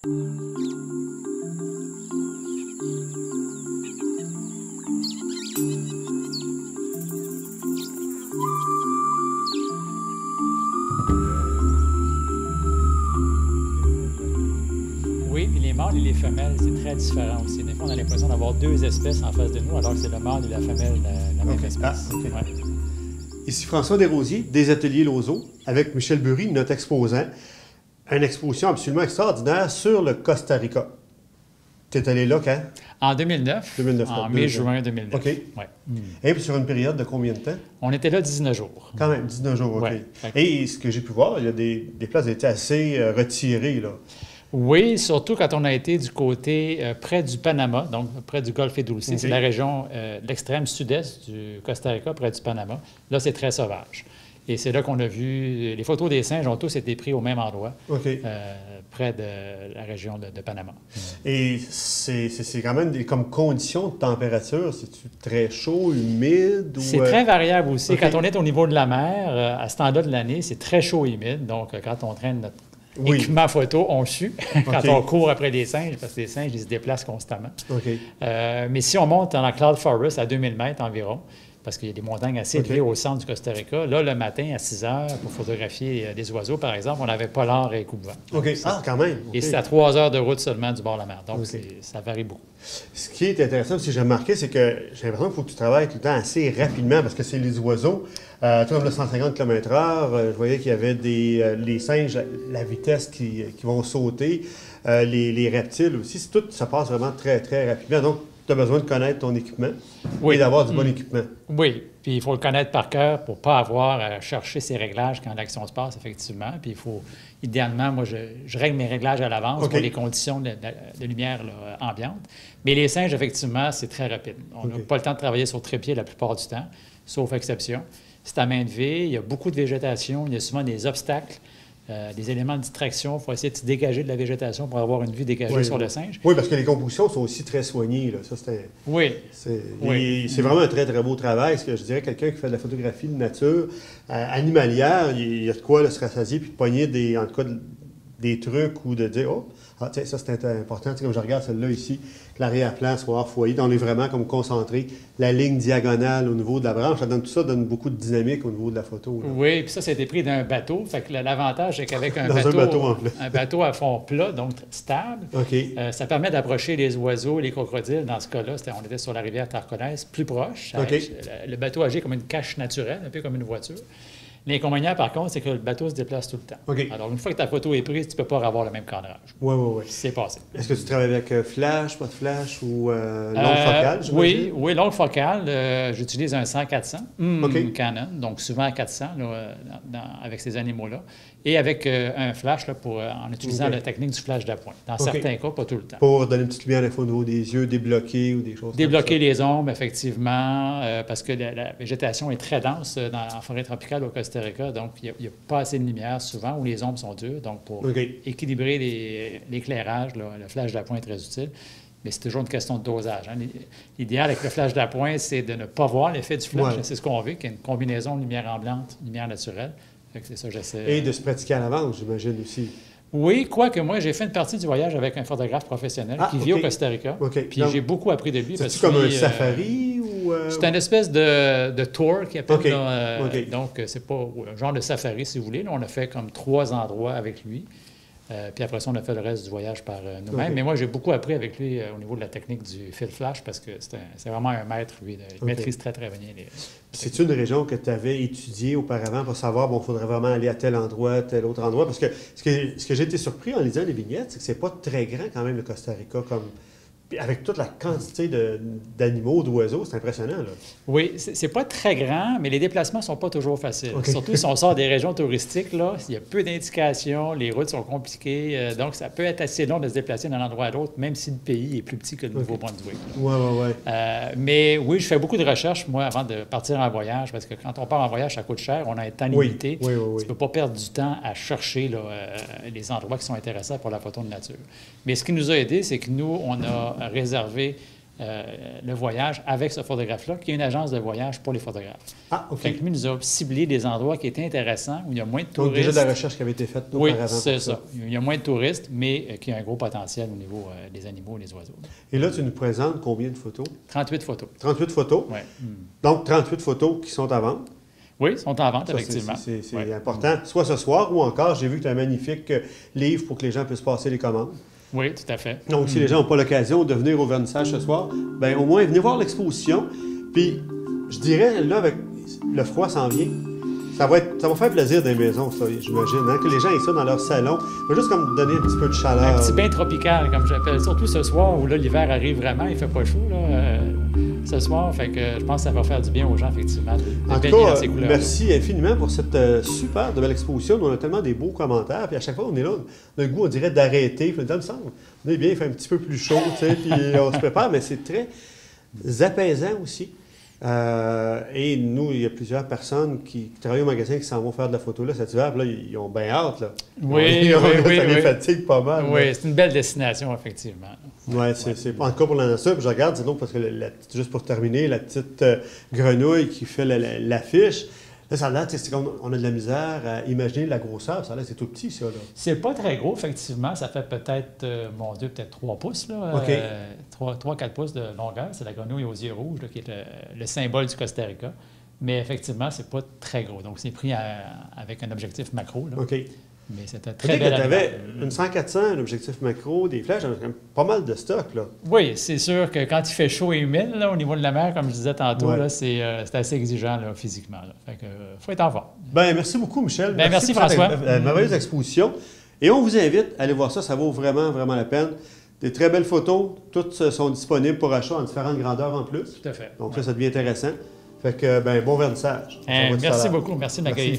Oui, puis les mâles et les femelles, c'est très différent aussi. Des fois, on a l'impression d'avoir deux espèces en face de nous, alors que c'est le mâle et la femelle, la même espèce. Ah, OK. Ouais. Ici François Desrosiers, des Ateliers Lauzeau, avec Michel Bury, notre exposant. Une exposition absolument extraordinaire sur le Costa Rica. Tu es allé là quand? En 2009, 2009, en donc, mai-juin 2009. OK. Ouais. Et puis sur une période de combien de temps? On était là 19 jours. Quand même, 19 jours, OK. Ouais. Et ce que j'ai pu voir, il y a des places qui étaient assez retirées, là. Oui, surtout quand on a été du côté près du Panama, donc près du golfe Dulce. OK. C'est la région de l'extrême sud-est du Costa Rica, près du Panama. Là, c'est très sauvage. Et c'est là qu'on a vu... Les photos des singes ont tous été prises au même endroit, OK. près de la région de Panama. Et c'est quand même comme conditions de température, c'est-tu très chaud, humide? C'est très variable aussi. OK. Quand on est au niveau de la mer, à ce temps-là de l'année, c'est très chaud et humide. Donc, quand on traîne notre équipement photo, on sue. Quand OK. on court après les singes, parce que les singes, ils se déplacent constamment. OK. Mais si on monte dans la Cloud Forest à 2000 mètres environ, parce qu'il y a des montagnes assez élevées au centre du Costa Rica, là, le matin, à 6 heures, pour photographier des oiseaux, par exemple, on avait polar et coupe-vent. OK. Ah, quand même. Et OK. c'est à 3 heures de route seulement du bord de la mer. Donc, OK. ça varie beaucoup. Ce qui est intéressant aussi, j'ai remarqué, c'est que j'ai l'impression qu'il faut que tu travailles tout le temps assez rapidement parce que c'est les oiseaux. Comme le 150 km/h, je voyais qu'il y avait les singes, la vitesse qui vont sauter, les reptiles aussi. Tout ça passe vraiment très, très rapidement. Donc, tu as besoin de connaître ton équipement et d'avoir du bon équipement. Oui, puis il faut le connaître par cœur pour ne pas avoir à chercher ses réglages quand l'action se passe, effectivement. Puis il faut, idéalement, moi, je règle mes réglages à l'avance pour les conditions de lumière là, ambiante. Mais les singes, effectivement, c'est très rapide. On n'a pas le temps de travailler sur trépied la plupart du temps, sauf exception. C'est à main de V, il y a beaucoup de végétation, il y a souvent des obstacles. Des éléments de distraction. Il faut essayer de se dégager de la végétation pour avoir une vue dégagée sur le singe. Oui, parce que les compositions sont aussi très soignées. Là. Ça, c'est vraiment un très, très beau travail. Parce que je dirais quelqu'un qui fait de la photographie de nature animalière, il y a de quoi là, se rassasier puis de pogner en tout cas, des trucs ou de dire « Oh, ah, tiens, ça, c'est important. » Tu sais, comme je regarde celle-là ici, que l'arrière-plan soit hors foyer. Donc, on est vraiment comme concentré. La ligne diagonale au niveau de la branche, tout ça donne beaucoup de dynamique au niveau de la photo. Là. Oui, puis ça a été pris d'un bateau. Fait que l'avantage, c'est qu'avec un bateau à fond plat, donc stable, ça permet d'approcher les oiseaux, les crocodiles. Dans ce cas-là, on était sur la rivière Tarconès, plus proche. Le bateau agit comme une cache naturelle, un peu comme une voiture. L'inconvénient, par contre, c'est que le bateau se déplace tout le temps. Alors, une fois que ta photo est prise, tu ne peux pas avoir le même cadrage. Oui. C'est passé. Est-ce que tu travailles avec flash, pas de flash ou longue focale? Oui, longue focale. J'utilise un 100-400 Canon, donc souvent à 400 avec ces animaux-là. Et avec un flash en utilisant la technique du flash d'appoint. Dans certains cas, pas tout le temps. Pour donner une petite lumière au niveau des yeux, débloquer ou des choses comme ça. Débloquer les ombres, effectivement, parce que la végétation est très dense en forêt tropicale au Costa Rica, donc il n'y a pas assez de lumière souvent, où les ombres sont dures. Donc, pour équilibrer l'éclairage, le flash d'appoint est très utile. Mais c'est toujours une question de dosage. Hein. L'idéal avec le flash d'appoint, c'est de ne pas voir l'effet du flash. C'est ce qu'on veut, qu'il y ait une combinaison de lumière ambiante, lumière naturelle. C'est ça, j'essaie. Et de se pratiquer à l'avance, j'imagine aussi. Oui, quoique moi, j'ai fait une partie du voyage avec un photographe professionnel qui vit au Costa Rica. Puis j'ai beaucoup appris de lui. C'est comme un safari ou... C'est une espèce de tour qui appelle. Donc, c'est pas un genre de safari, si vous voulez. Là, on a fait comme 3 endroits avec lui. Puis après ça, on a fait le reste du voyage par nous-mêmes. Mais moi, j'ai beaucoup appris avec lui au niveau de la technique du fil flash parce que c'est vraiment un maître, lui. Il maîtrise très, très bien les... C'est une région que tu avais étudiée auparavant pour savoir, il faudrait vraiment aller à tel endroit, tel autre endroit? Parce que ce que j'ai été surpris en lisant les vignettes, c'est que c'est pas très grand quand même, le Costa Rica, comme... Puis avec toute la quantité d'animaux, d'oiseaux, c'est impressionnant, là. Oui, c'est pas très grand, mais les déplacements sont pas toujours faciles. Surtout si on sort des régions touristiques, là, il y a peu d'indications, les routes sont compliquées, donc ça peut être assez long de se déplacer d'un endroit à l'autre, même si le pays est plus petit que le Nouveau-Brunswick. Mais oui, je fais beaucoup de recherches, moi, avant de partir en voyage, parce que quand on part en voyage, ça coûte cher, on a un temps limité. Tu ne peux pas perdre du temps à chercher là, les endroits qui sont intéressants pour la photo de nature. Mais ce qui nous a aidé, c'est que nous, on a réservé le voyage avec ce photographe-là, qui est une agence de voyage pour les photographes. Ah, OK. Fait que lui nous a ciblé des endroits qui étaient intéressants, où il y a moins de touristes. Donc, déjà de la recherche qui avait été faite auparavant. Oui, c'est ça. Il y a moins de touristes, mais qui a un gros potentiel au niveau des animaux et des oiseaux. Et là, tu nous présentes combien de photos? 38 photos. 38 photos? Oui. Donc, 38 photos qui sont à vendre? Oui, ils sont en vente, Ça, effectivement. C'est important. Soit ce soir ou encore, j'ai vu que tu as un magnifique livre pour que les gens puissent passer les commandes. Oui, tout à fait. Donc, si les gens n'ont pas l'occasion de venir au vernissage ce soir, bien, au moins, venez voir l'exposition. Puis, je dirais, là, avec le froid s'en vient, ça va faire plaisir des maisons, ça, j'imagine, hein, que les gens aient ça dans leur salon. Ça va juste comme donner un petit peu de chaleur. Un petit bain tropical, comme j'appelle. Surtout ce soir où là, l'hiver arrive vraiment, il fait pas chaud, là, ce soir. Fait que je pense que ça va faire du bien aux gens, effectivement, de en baigner tout cas, dans ces couleurs. merci infiniment pour cette super de belle exposition. On a tellement des beaux commentaires. Puis à chaque fois, on est là, on a le goût, on dirait, d'arrêter. Puis on me semble, on est bien, il fait un petit peu plus chaud, tu sais, puis on se prépare, mais c'est très apaisant aussi. Et nous, il y a plusieurs personnes qui travaillent au magasin qui s'en vont faire de la photo là cet hiver. Puis là, ils ont bien hâte. Là. Oui, ça oui. les fatigue pas mal. Oui, c'est une belle destination, effectivement. Oui, c'est en tout cas pour la nature. Puis je regarde, c'est donc parce que juste pour terminer, la petite grenouille qui fait l'affiche. Là, ça a l'air, c'est comme on a de la misère à imaginer la grosseur. Ça a l'air, c'est tout petit, ça. Là. C'est pas très gros, effectivement. Ça fait peut-être, mon Dieu, peut-être 3 pouces, là. OK. 3-4 pouces de longueur. C'est la grenouille aux yeux rouges, là, qui est le symbole du Costa Rica. Mais effectivement, c'est pas très gros. Donc, c'est pris avec un objectif macro, là. OK. Mais c'était très belle. Tu avais une 100-400, un objectif macro, des flashs, quand même pas mal de stock, là. Oui, c'est sûr que quand il fait chaud et humide, là, au niveau de la mer, comme je disais tantôt, Ouais. là, c'est assez exigeant là, physiquement. Là. Fait que faut être en forme. Bien, merci beaucoup, Michel. Bien, merci pour François. cette merveilleuse exposition. Et on vous invite à aller voir ça. Ça vaut vraiment, vraiment la peine. Des très belles photos. Toutes sont disponibles pour achat en différentes grandeurs en plus. Tout à fait. Donc ça devient intéressant. Fait que, bon vernissage. Merci beaucoup. Merci de m'accueillir.